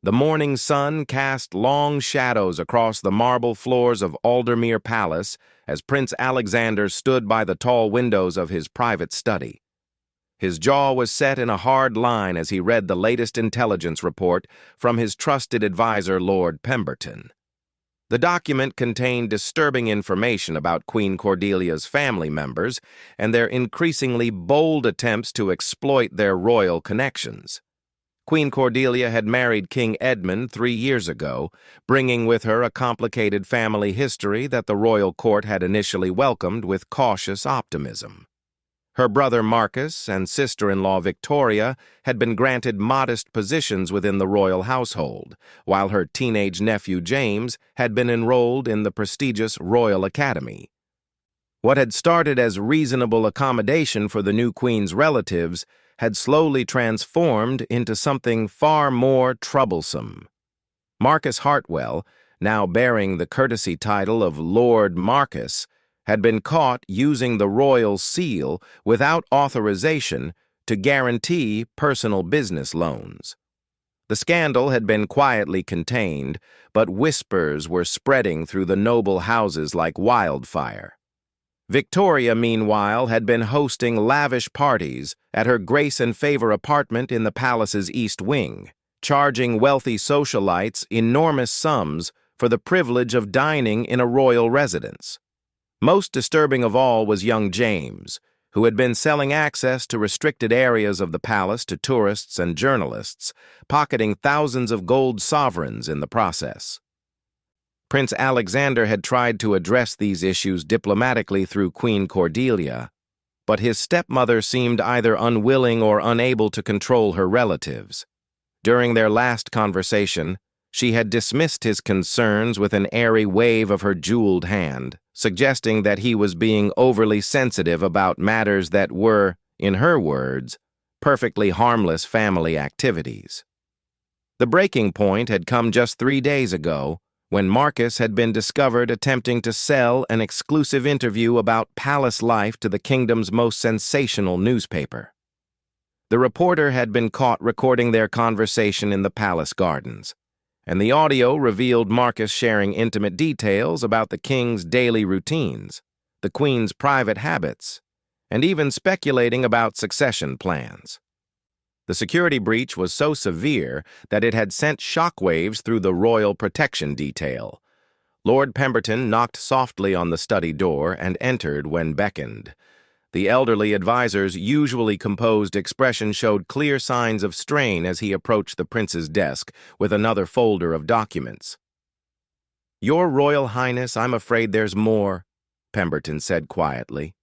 The morning sun cast long shadows across the marble floors of Aldermere Palace as Prince Alexander stood by the tall windows of his private study. His jaw was set in a hard line as he read the latest intelligence report from his trusted advisor, Lord Pemberton. The document contained disturbing information about Queen Cordelia's family members and their increasingly bold attempts to exploit their royal connections. Queen Cordelia had married King Edmund 3 years ago, bringing with her a complicated family history that the royal court had initially welcomed with cautious optimism. Her brother Marcus and sister-in-law Victoria had been granted modest positions within the royal household, while her teenage nephew James had been enrolled in the prestigious Royal Academy. What had started as reasonable accommodation for the new queen's relatives had slowly transformed into something far more troublesome. Marcus Hartwell, now bearing the courtesy title of Lord Marcus, had been caught using the royal seal without authorization to guarantee personal business loans. The scandal had been quietly contained, but whispers were spreading through the noble houses like wildfire. Victoria, meanwhile, had been hosting lavish parties at her Grace and Favor apartment in the palace's East Wing, charging wealthy socialites enormous sums for the privilege of dining in a royal residence. Most disturbing of all was young James, who had been selling access to restricted areas of the palace to tourists and journalists, pocketing thousands of gold sovereigns in the process. Prince Alexander had tried to address these issues diplomatically through Queen Cordelia, but his stepmother seemed either unwilling or unable to control her relatives. During their last conversation, she had dismissed his concerns with an airy wave of her jeweled hand, suggesting that he was being overly sensitive about matters that were, in her words, perfectly harmless family activities. The breaking point had come just 3 days ago, when Marcus had been discovered attempting to sell an exclusive interview about palace life to the kingdom's most sensational newspaper. The reporter had been caught recording their conversation in the palace gardens, and the audio revealed Marcus sharing intimate details about the king's daily routines, the queen's private habits, and even speculating about succession plans. The security breach was so severe that it had sent shockwaves through the royal protection detail. Lord Pemberton knocked softly on the study door and entered when beckoned. The elderly advisor's usually composed expression showed clear signs of strain as he approached the prince's desk with another folder of documents. "Your Royal Highness, I'm afraid there's more," Pemberton said quietly.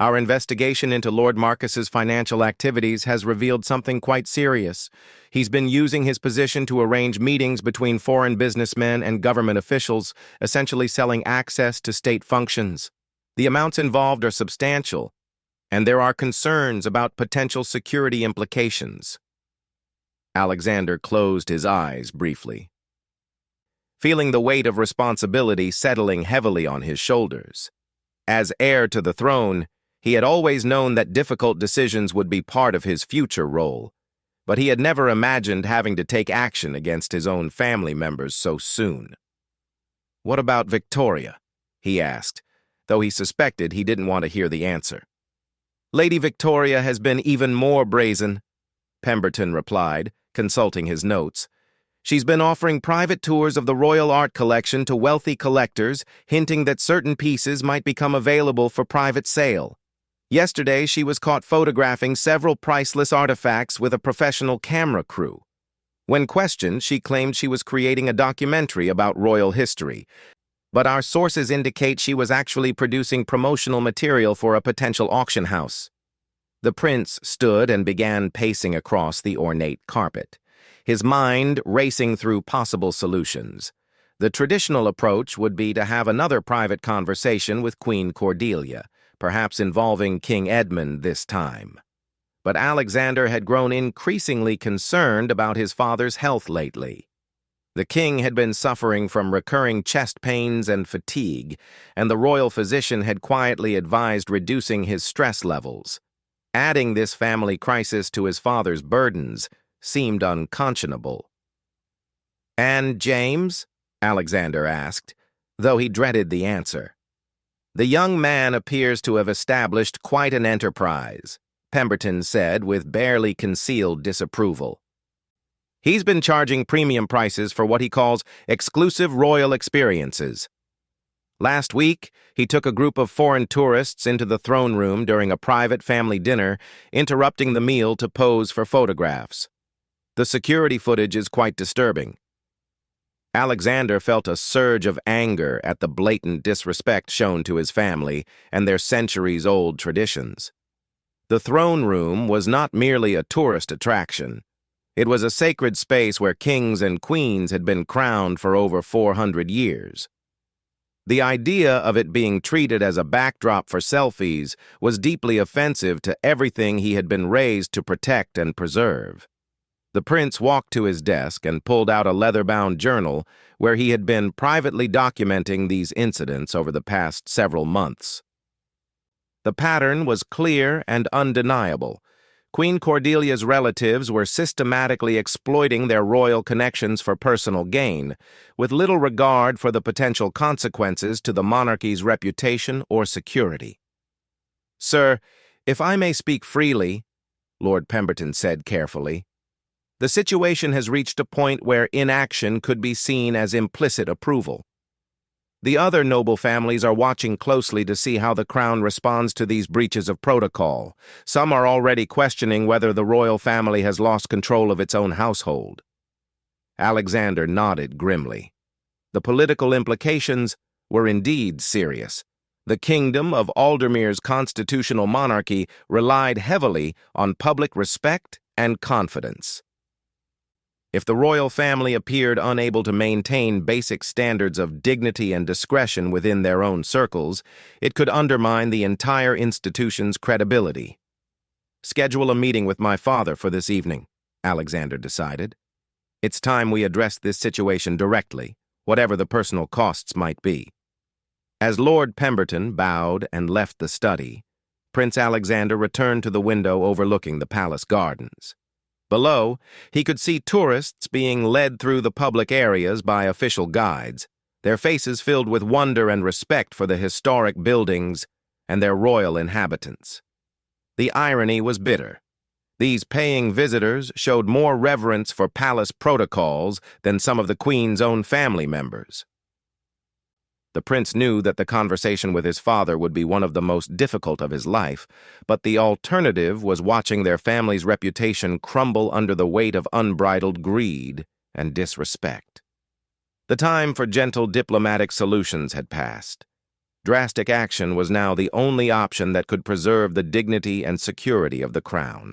"Our investigation into Lord Marcus's financial activities has revealed something quite serious. He's been using his position to arrange meetings between foreign businessmen and government officials, essentially selling access to state functions. The amounts involved are substantial, and there are concerns about potential security implications." Alexander closed his eyes briefly, feeling the weight of responsibility settling heavily on his shoulders. As heir to the throne, he had always known that difficult decisions would be part of his future role, but he had never imagined having to take action against his own family members so soon. "What about Victoria?" he asked, though he suspected he didn't want to hear the answer. "Lady Victoria has been even more brazen," Pemberton replied, consulting his notes. "She's been offering private tours of the royal art collection to wealthy collectors, hinting that certain pieces might become available for private sale. Yesterday, she was caught photographing several priceless artifacts with a professional camera crew. When questioned, she claimed she was creating a documentary about royal history, but our sources indicate she was actually producing promotional material for a potential auction house." The prince stood and began pacing across the ornate carpet, his mind racing through possible solutions. The traditional approach would be to have another private conversation with Queen Cordelia, perhaps involving King Edmund this time. But Alexander had grown increasingly concerned about his father's health lately. The king had been suffering from recurring chest pains and fatigue, and the royal physician had quietly advised reducing his stress levels. Adding this family crisis to his father's burdens seemed unconscionable. "And James?" Alexander asked, though he dreaded the answer. "The young man appears to have established quite an enterprise," Pemberton said with barely concealed disapproval. "He's been charging premium prices for what he calls exclusive royal experiences. Last week, he took a group of foreign tourists into the throne room during a private family dinner, interrupting the meal to pose for photographs. The security footage is quite disturbing." Alexander felt a surge of anger at the blatant disrespect shown to his family and their centuries-old traditions. The throne room was not merely a tourist attraction. It was a sacred space where kings and queens had been crowned for over 400 years. The idea of it being treated as a backdrop for selfies was deeply offensive to everything he had been raised to protect and preserve. The prince walked to his desk and pulled out a leather-bound journal where he had been privately documenting these incidents over the past several months. The pattern was clear and undeniable. Queen Cordelia's relatives were systematically exploiting their royal connections for personal gain, with little regard for the potential consequences to the monarchy's reputation or security. "Sir, if I may speak freely," Lord Pemberton said carefully, "the situation has reached a point where inaction could be seen as implicit approval. The other noble families are watching closely to see how the crown responds to these breaches of protocol. Some are already questioning whether the royal family has lost control of its own household." Alexander nodded grimly. The political implications were indeed serious. The kingdom of Aldermere's constitutional monarchy relied heavily on public respect and confidence. If the royal family appeared unable to maintain basic standards of dignity and discretion within their own circles, it could undermine the entire institution's credibility. "Schedule a meeting with my father for this evening," Alexander decided. "It's time we addressed this situation directly, whatever the personal costs might be." As Lord Pemberton bowed and left the study, Prince Alexander returned to the window overlooking the palace gardens. Below, he could see tourists being led through the public areas by official guides, their faces filled with wonder and respect for the historic buildings and their royal inhabitants. The irony was bitter. These paying visitors showed more reverence for palace protocols than some of the Queen's own family members. The prince knew that the conversation with his father would be one of the most difficult of his life, but the alternative was watching their family's reputation crumble under the weight of unbridled greed and disrespect. The time for gentle diplomatic solutions had passed. Drastic action was now the only option that could preserve the dignity and security of the crown.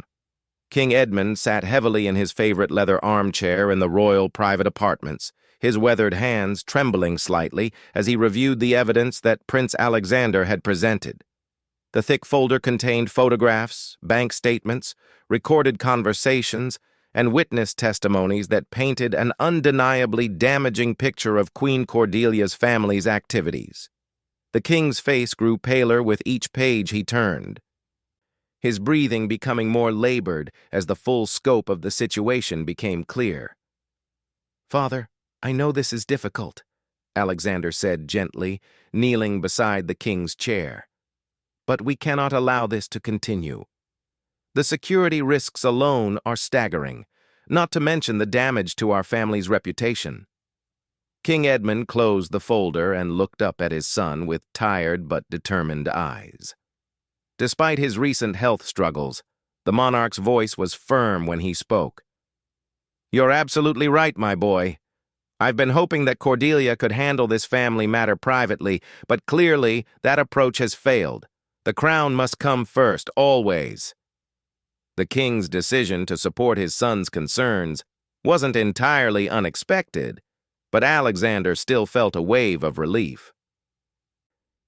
King Edmund sat heavily in his favorite leather armchair in the royal private apartments, his weathered hands trembling slightly as he reviewed the evidence that Prince Alexander had presented. The thick folder contained photographs, bank statements, recorded conversations, and witness testimonies that painted an undeniably damaging picture of Queen Cordelia's family's activities. The king's face grew paler with each page he turned, his breathing becoming more labored as the full scope of the situation became clear. "Father, I know this is difficult," Alexander said gently, kneeling beside the king's chair. "But we cannot allow this to continue. The security risks alone are staggering, not to mention the damage to our family's reputation." King Edmund closed the folder and looked up at his son with tired but determined eyes. Despite his recent health struggles, the monarch's voice was firm when he spoke. "You're absolutely right, my boy. I've been hoping that Cordelia could handle this family matter privately, but clearly that approach has failed. The crown must come first, always." The king's decision to support his son's concerns wasn't entirely unexpected, but Alexander still felt a wave of relief.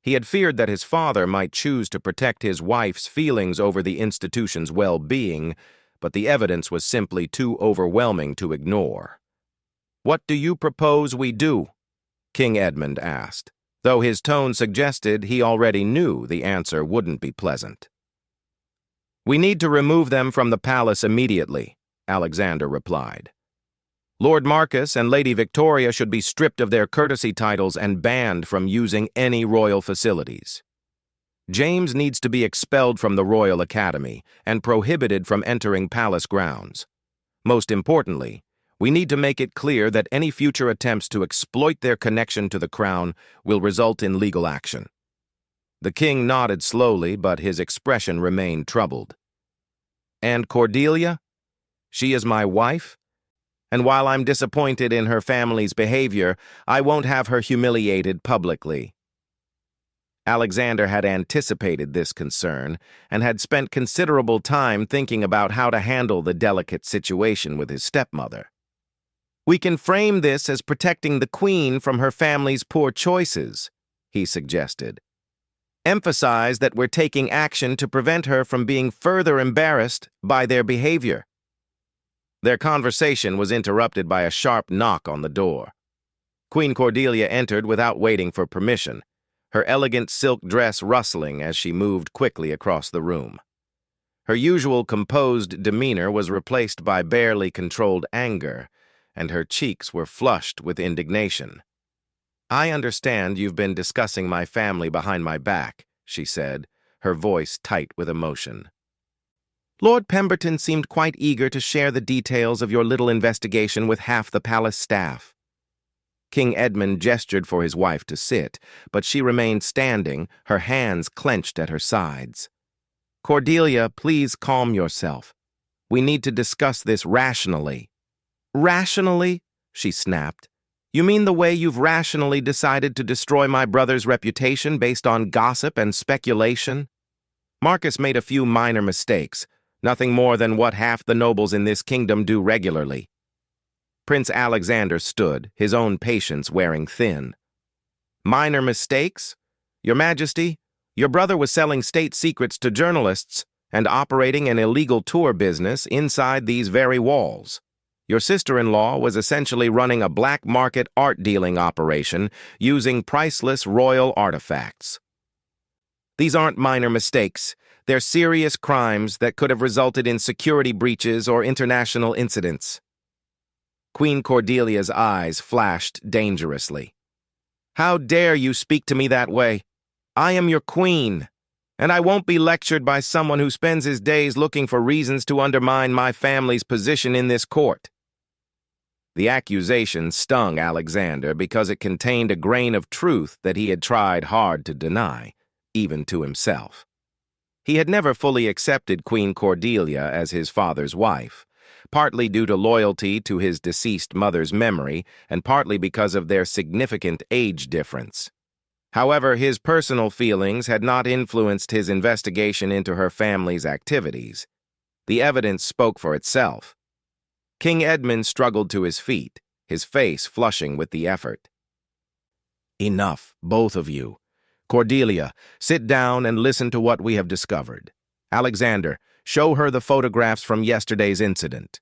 He had feared that his father might choose to protect his wife's feelings over the institution's well-being, but the evidence was simply too overwhelming to ignore. "What do you propose we do?" King Edmund asked, though his tone suggested he already knew the answer wouldn't be pleasant. "We need to remove them from the palace immediately," Alexander replied. Lord Marcus and Lady Victoria should be stripped of their courtesy titles and banned from using any royal facilities. James needs to be expelled from the Royal Academy and prohibited from entering palace grounds. Most importantly, we need to make it clear that any future attempts to exploit their connection to the crown will result in legal action. The king nodded slowly, but his expression remained troubled. And Cordelia? She is my wife? And while I'm disappointed in her family's behavior, I won't have her humiliated publicly. Alexander had anticipated this concern and had spent considerable time thinking about how to handle the delicate situation with his stepmother. We can frame this as protecting the queen from her family's poor choices, he suggested. Emphasize that we're taking action to prevent her from being further embarrassed by their behavior. Their conversation was interrupted by a sharp knock on the door. Queen Cordelia entered without waiting for permission, her elegant silk dress rustling as she moved quickly across the room. Her usual composed demeanor was replaced by barely controlled anger, and her cheeks were flushed with indignation. I understand you've been discussing my family behind my back, she said, her voice tight with emotion. Lord Pemberton seemed quite eager to share the details of your little investigation with half the palace staff. King Edmund gestured for his wife to sit, but she remained standing, her hands clenched at her sides. Cordelia, please calm yourself. We need to discuss this rationally. Rationally? She snapped. You mean the way you've rationally decided to destroy my brother's reputation based on gossip and speculation? Marcus made a few minor mistakes, nothing more than what half the nobles in this kingdom do regularly. Prince Alexander stood, his own patience wearing thin. Minor mistakes? Your Majesty, your brother was selling state secrets to journalists and operating an illegal tour business inside these very walls. Your sister-in-law was essentially running a black market art dealing operation using priceless royal artifacts. These aren't minor mistakes. They're serious crimes that could have resulted in security breaches or international incidents. Queen Cordelia's eyes flashed dangerously. How dare you speak to me that way? I am your queen, and I won't be lectured by someone who spends his days looking for reasons to undermine my family's position in this court. The accusation stung Alexander because it contained a grain of truth that he had tried hard to deny, even to himself. He had never fully accepted Queen Cordelia as his father's wife, partly due to loyalty to his deceased mother's memory and partly because of their significant age difference. However, his personal feelings had not influenced his investigation into her family's activities. The evidence spoke for itself. King Edmund struggled to his feet, his face flushing with the effort. Enough, both of you. Cordelia, sit down and listen to what we have discovered. Alexander, show her the photographs from yesterday's incident.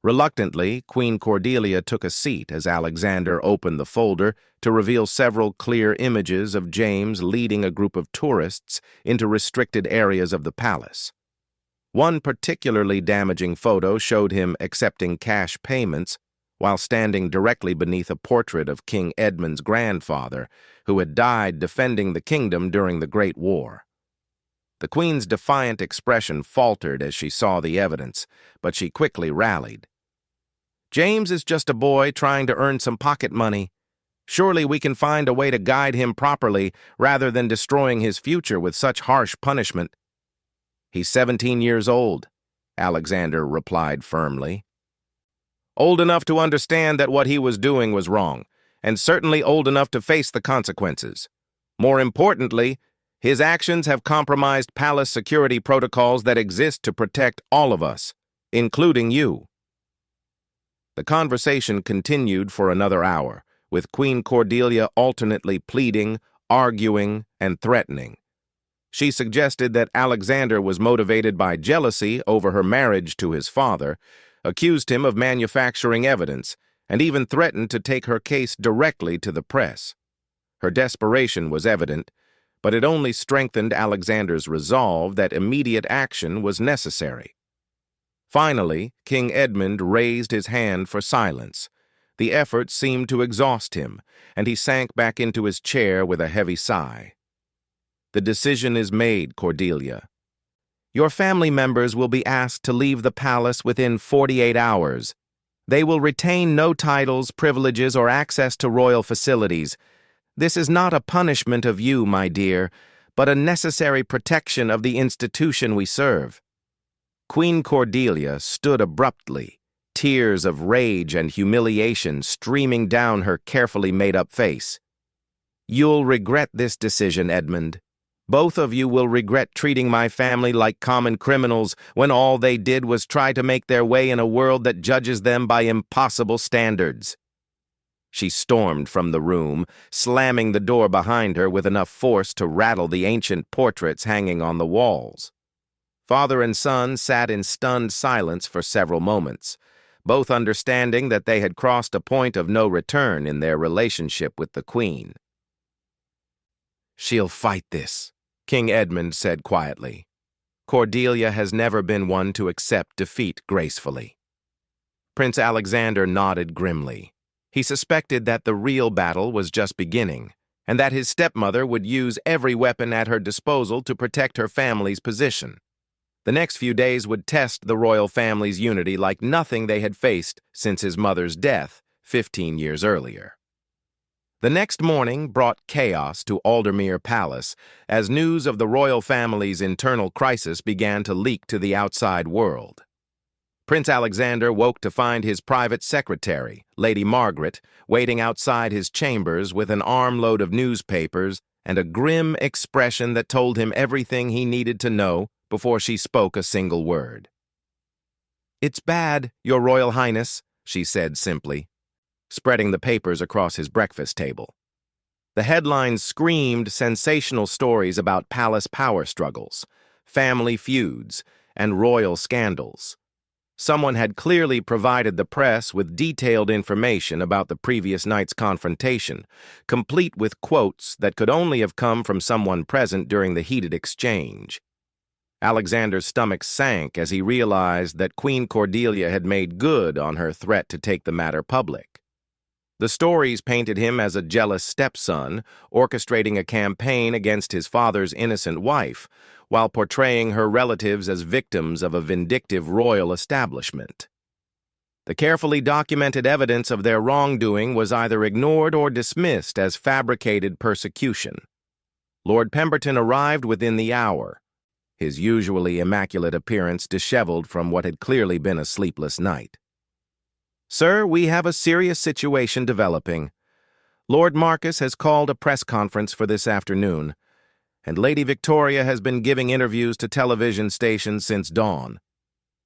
Reluctantly, Queen Cordelia took a seat as Alexander opened the folder to reveal several clear images of James leading a group of tourists into restricted areas of the palace. One particularly damaging photo showed him accepting cash payments while standing directly beneath a portrait of King Edmund's grandfather, who had died defending the kingdom during the Great War. The Queen's defiant expression faltered as she saw the evidence, but she quickly rallied. James is just a boy trying to earn some pocket money. Surely we can find a way to guide him properly rather than destroying his future with such harsh punishment. He's 17 years old, Alexander replied firmly. Old enough to understand that what he was doing was wrong, and certainly old enough to face the consequences. More importantly, his actions have compromised palace security protocols that exist to protect all of us, including you. The conversation continued for another hour, with Queen Cordelia alternately pleading, arguing, and threatening. She suggested that Alexander was motivated by jealousy over her marriage to his father, accused him of manufacturing evidence, and even threatened to take her case directly to the press. Her desperation was evident, but it only strengthened Alexander's resolve that immediate action was necessary. Finally, King Edmund raised his hand for silence. The effort seemed to exhaust him, and he sank back into his chair with a heavy sigh. "The decision is made, Cordelia. Your family members will be asked to leave the palace within 48 hours. They will retain no titles, privileges, or access to royal facilities. This is not a punishment of you, my dear, but a necessary protection of the institution we serve." Queen Cordelia stood abruptly, tears of rage and humiliation streaming down her carefully made-up face. "You'll regret this decision, Edmund. Both of you will regret treating my family like common criminals when all they did was try to make their way in a world that judges them by impossible standards." She stormed from the room, slamming the door behind her with enough force to rattle the ancient portraits hanging on the walls. Father and son sat in stunned silence for several moments, both understanding that they had crossed a point of no return in their relationship with the Queen. "She'll fight this," King Edmund said quietly. "Cordelia has never been one to accept defeat gracefully." Prince Alexander nodded grimly. He suspected that the real battle was just beginning, and that his stepmother would use every weapon at her disposal to protect her family's position. The next few days would test the royal family's unity like nothing they had faced since his mother's death 15 years earlier. The next morning brought chaos to Aldermere Palace as news of the royal family's internal crisis began to leak to the outside world. Prince Alexander woke to find his private secretary, Lady Margaret, waiting outside his chambers with an armload of newspapers and a grim expression that told him everything he needed to know before she spoke a single word. "It's bad, Your Royal Highness," she said simply, spreading the papers across his breakfast table. The headlines screamed sensational stories about palace power struggles, family feuds, and royal scandals. Someone had clearly provided the press with detailed information about the previous night's confrontation, complete with quotes that could only have come from someone present during the heated exchange. Alexander's stomach sank as he realized that Queen Cordelia had made good on her threat to take the matter public. The stories painted him as a jealous stepson, orchestrating a campaign against his father's innocent wife, while portraying her relatives as victims of a vindictive royal establishment. The carefully documented evidence of their wrongdoing was either ignored or dismissed as fabricated persecution. Lord Pemberton arrived within the hour, his usually immaculate appearance disheveled from what had clearly been a sleepless night. "Sir, we have a serious situation developing. Lord Marcus has called a press conference for this afternoon, and Lady Victoria has been giving interviews to television stations since dawn.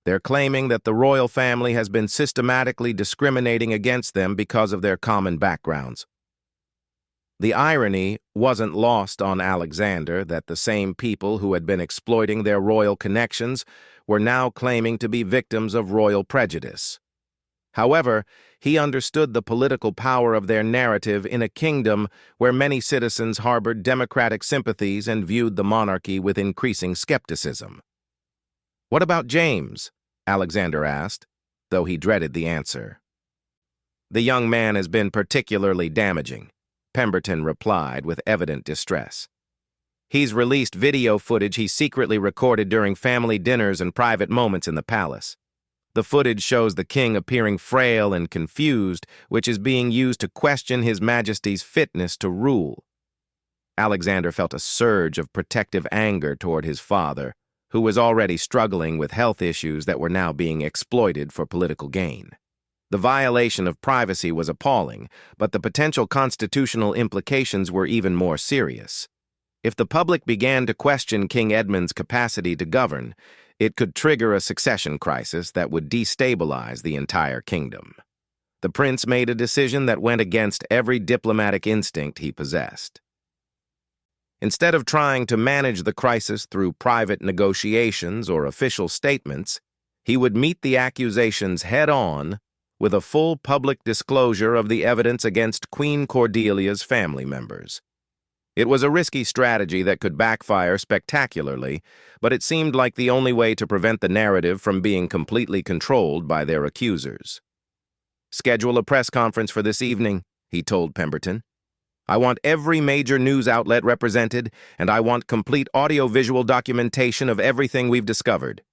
They're claiming that the royal family has been systematically discriminating against them because of their common backgrounds." The irony wasn't lost on Alexander that the same people who had been exploiting their royal connections were now claiming to be victims of royal prejudice. However, he understood the political power of their narrative in a kingdom where many citizens harbored democratic sympathies and viewed the monarchy with increasing skepticism. "What about James?" Alexander asked, though he dreaded the answer. "The young man has been particularly damaging," Pemberton replied with evident distress. "He's released video footage he secretly recorded during family dinners and private moments in the palace. The footage shows the king appearing frail and confused, which is being used to question His Majesty's fitness to rule." Alexander felt a surge of protective anger toward his father, who was already struggling with health issues that were now being exploited for political gain. The violation of privacy was appalling, but the potential constitutional implications were even more serious. If the public began to question King Edmund's capacity to govern, it could trigger a succession crisis that would destabilize the entire kingdom. The prince made a decision that went against every diplomatic instinct he possessed. Instead of trying to manage the crisis through private negotiations or official statements, he would meet the accusations head-on with a full public disclosure of the evidence against Queen Cordelia's family members. It was a risky strategy that could backfire spectacularly, but it seemed like the only way to prevent the narrative from being completely controlled by their accusers. "Schedule a press conference for this evening," he told Pemberton. "I want every major news outlet represented, and I want complete audio-visual documentation of everything we've discovered.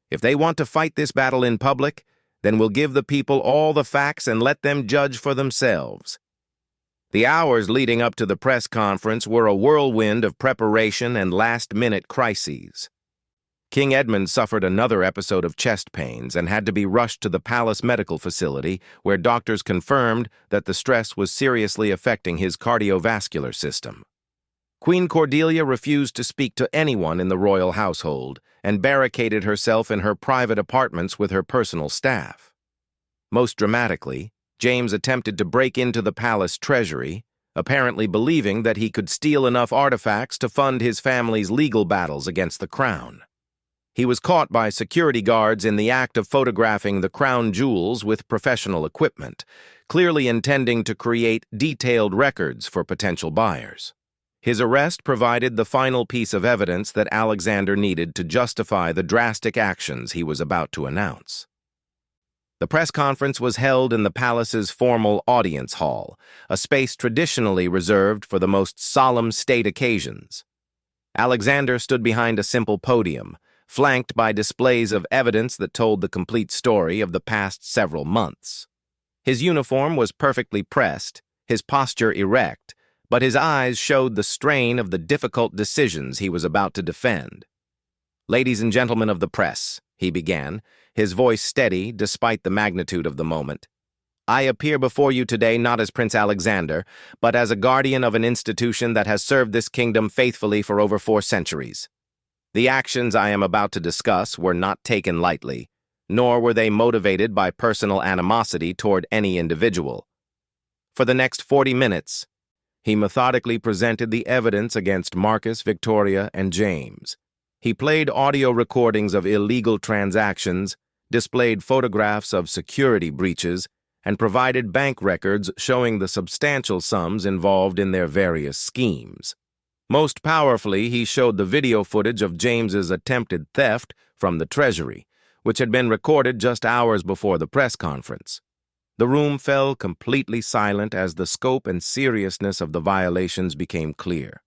If they want to fight this battle in public, then we'll give the people all the facts and let them judge for themselves." The hours leading up to the press conference were a whirlwind of preparation and last-minute crises. King Edmund suffered another episode of chest pains and had to be rushed to the palace medical facility, where doctors confirmed that the stress was seriously affecting his cardiovascular system. Queen Cordelia refused to speak to anyone in the royal household and barricaded herself in her private apartments with her personal staff. Most dramatically, James attempted to break into the palace treasury, apparently believing that he could steal enough artifacts to fund his family's legal battles against the crown. He was caught by security guards in the act of photographing the crown jewels with professional equipment, clearly intending to create detailed records for potential buyers. His arrest provided the final piece of evidence that Alexander needed to justify the drastic actions he was about to announce. The press conference was held in the palace's formal audience hall, a space traditionally reserved for the most solemn state occasions. Alexander stood behind a simple podium, flanked by displays of evidence that told the complete story of the past several months. His uniform was perfectly pressed, his posture erect, but his eyes showed the strain of the difficult decisions he was about to defend. "Ladies and gentlemen of the press," he began, his voice steady despite the magnitude of the moment. "I appear before you today not as Prince Alexander, but as a guardian of an institution that has served this kingdom faithfully for over 4 centuries. The actions I am about to discuss were not taken lightly, nor were they motivated by personal animosity toward any individual. For the next 40 minutes, he methodically presented the evidence against Marcus, Victoria, and James. He played audio recordings of illegal transactions, displayed photographs of security breaches, and provided bank records showing the substantial sums involved in their various schemes. Most powerfully, he showed the video footage of James's attempted theft from the treasury, which had been recorded just hours before the press conference. The room fell completely silent as the scope and seriousness of the violations became clear.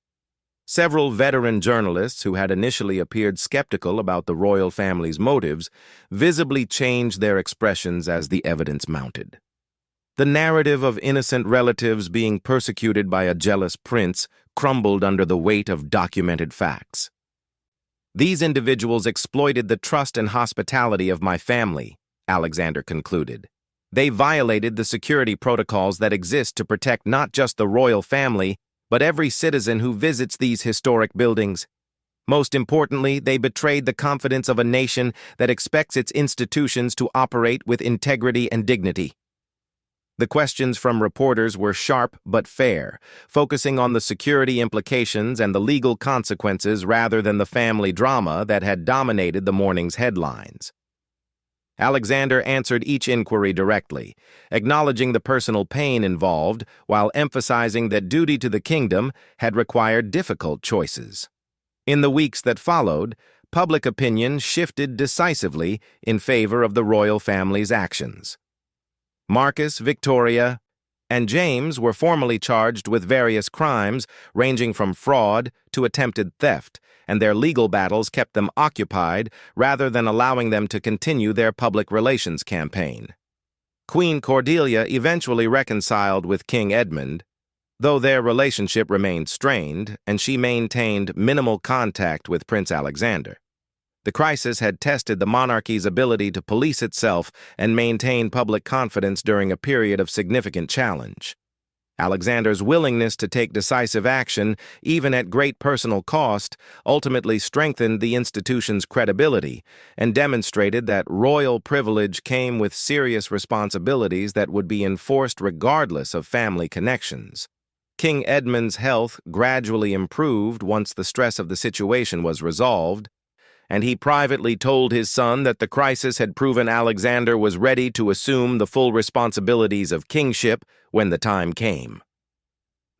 Several veteran journalists who had initially appeared skeptical about the royal family's motives visibly changed their expressions as the evidence mounted. The narrative of innocent relatives being persecuted by a jealous prince crumbled under the weight of documented facts. "These individuals exploited the trust and hospitality of my family," Alexander concluded. "They violated the security protocols that exist to protect not just the royal family, but every citizen who visits these historic buildings. Most importantly, they betrayed the confidence of a nation that expects its institutions to operate with integrity and dignity." The questions from reporters were sharp but fair, focusing on the security implications and the legal consequences rather than the family drama that had dominated the morning's headlines. Alexander answered each inquiry directly, acknowledging the personal pain involved while emphasizing that duty to the kingdom had required difficult choices. In the weeks that followed, public opinion shifted decisively in favor of the royal family's actions. Marcus, Victoria, and James were formally charged with various crimes ranging from fraud to attempted theft, and their legal battles kept them occupied rather than allowing them to continue their public relations campaign. Queen Cordelia eventually reconciled with King Edmund, though their relationship remained strained, and she maintained minimal contact with Prince Alexander. The crisis had tested the monarchy's ability to police itself and maintain public confidence during a period of significant challenge. Alexander's willingness to take decisive action, even at great personal cost, ultimately strengthened the institution's credibility and demonstrated that royal privilege came with serious responsibilities that would be enforced regardless of family connections. King Edmund's health gradually improved once the stress of the situation was resolved, and he privately told his son that the crisis had proven Alexander was ready to assume the full responsibilities of kingship when the time came.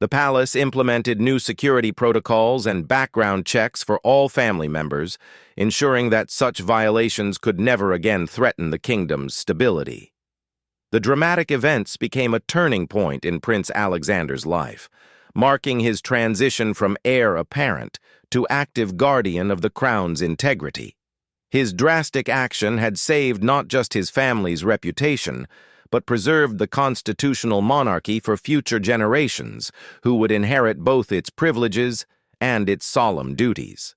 The palace implemented new security protocols and background checks for all family members, ensuring that such violations could never again threaten the kingdom's stability. The dramatic events became a turning point in Prince Alexander's life, marking his transition from heir apparent to active guardian of the crown's integrity. His drastic action had saved not just his family's reputation, but preserved the constitutional monarchy for future generations, who would inherit both its privileges and its solemn duties.